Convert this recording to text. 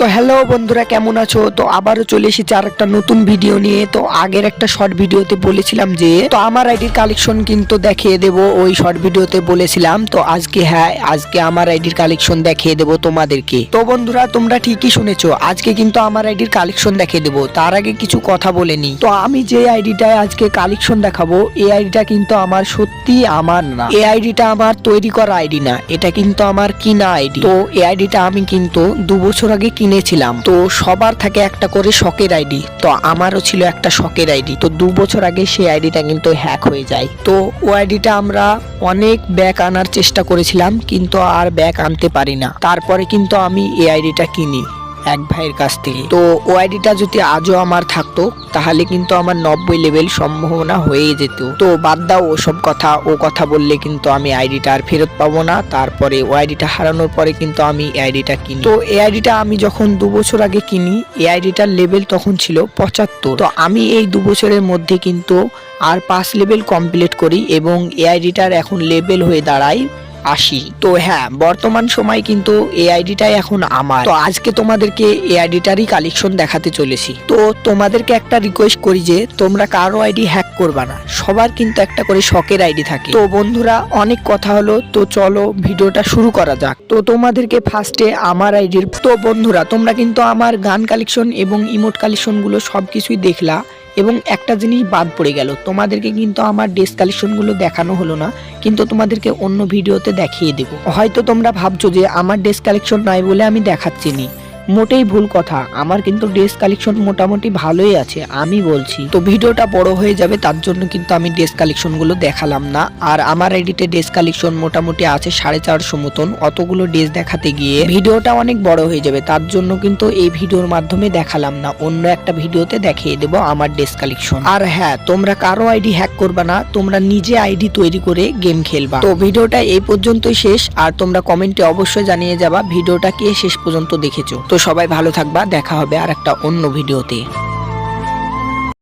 তো হ্যালো বন্ধুরা, কেমন আছো? তো আবারও চলে এসেছি আর একটা নতুন ভিডিও নিয়ে। তো আগের একটা শর্ট ভিডিওতে বলেছিলাম যে তো আমার আইডির কালেকশন কিন্তু দেখিয়ে দেব, ওই শর্ট ভিডিওতে বলেছিলাম। তো আজকে আমার আইডির কালেকশন দেখিয়ে দেব তোমাদেরকে। তো বন্ধুরা, তোমরা ঠিকই শুনেছো, আজকে কিন্তু আমার আইডির কালেকশন দেখিয়ে দেব। তার আগে কিছু কথা বলে নি। তো আমি যে আইডিটায় আজকে কালেকশন দেখাবো, এই আইডিটা কিন্তু আমার সত্যি আমার না। এই আইডিটা আমার তৈরি করা আইডি না, এটা কিন্তু আমার কিনা আইডি। তো এই আইডিটা আমি কিন্তু 2 বছর আগে কিনেছিলাম। তো সবার থাকে একটা করে শখের আইডি, তো আমারও ছিল একটা শখের আইডি। তো 2 বছর আগে সেই আইডিটা কিন্তু হ্যাক হয়ে যায়। তো ওই আইডিটা আমরা অনেক ব্যাক আনার চেষ্টা করেছিলাম, কিন্তু আর ব্যাক আনতে পারি না। তারপরে কিন্তু আমি এই আইডিটা কিনি এক ভাইয়ের কাছ থেকে। তো ও আইডিটা যদি আজও আমার থাকতো, তাহলে কিন্তু আমার 90 লেভেল সম্ভাবনা হয়ে যেত। তো বাদ দাও ওসব কথা, ও কথা বললে কিন্তু আমি আইডিটা আর ফেরত পাবো না। তারপরে ও আইডিটা হারানোর পরে কিন্তু আমি এই আইডিটা কিনি। তো এই আইডিটা আমি যখন 2 বছর আগে কিনি, এই আইডিটার লেভেল তখন ছিল 75। তো আমি এই 2 বছরের মধ্যে কিন্তু আর 5 লেভেল কমপ্লিট করি এবং এই আইডিটার এখন লেভেল হয়ে দাঁড়ায় 80। তো হ্যাঁ, বর্তমান সময় কিন্তু এই আইডিটাই এখন আমার। তো আজকে তোমাদেরকে এই আইডিটারই কালেকশন দেখাতে চলেছি। তো তোমাদেরকে একটা রিকোয়েস্ট করি যে তোমরা কারো আইডি হ্যাক করবা না, সবার কিন্তু একটা করে শখের আইডি থাকে। তো বন্ধুরা, অনেক কথা হলো, তো চলো ভিডিওটা শুরু করা যাক। তো তোমাদেরকে ফার্স্টে আমার আইডির, তো বন্ধুরা তোমরা কিন্তু আমার গান কালেকশন এবং ইমোট কালেকশন গুলো সবকিছুই দেখলা, এবং একটা জিনিস বাদ পড়ে গেল, তোমাদেরকে কিন্তু আমার ড্রেস কালেকশনগুলো দেখানো হলো না, কিন্তু তোমাদেরকে অন্য ভিডিওতে দেখিয়ে দেব। হয়তো তোমরা ভাবছো যে আমার ড্রেস কালেকশন নাই বলে আমি দেখাচ্ছি নি, মোটেই ভুল কথা। আমার কিন্তু ড্রেস কালেকশন মোটামুটি ভালোই আছে, আমি বলছি। তো ভিডিওটা বড় হয়ে যাবে, তার জন্য কিন্তু আমি ড্রেস কালেকশন গুলো দেখালাম না। আর আমার আইডিতে ড্রেস কালেকশন মোটামুটি আছে 450 মতন। অতগুলো ড্রেস দেখাতে গিয়ে ভিডিওটা অনেক বড় হয়ে যাবে, তার জন্য কিন্তু এই ভিডিওর মাধ্যমে দেখালাম না, অন্য একটা ভিডিওতে দেখিয়ে দেবো আমার ড্রেস কালেকশন। আর হ্যাঁ, তোমরা কারো আইডি হ্যাক করবা না, তোমরা নিজে আইডি তৈরি করে গেম খেলবা। তো ভিডিওটা এই পর্যন্তই শেষ। আর তোমরা কমেন্টে অবশ্যই জানিয়ে যাবা ভিডিওটা কে শেষ পর্যন্ত দেখেছো। তো সবাই ভালো থাকবা, দেখা হবে আর একটা অন্য ভিডিওতে।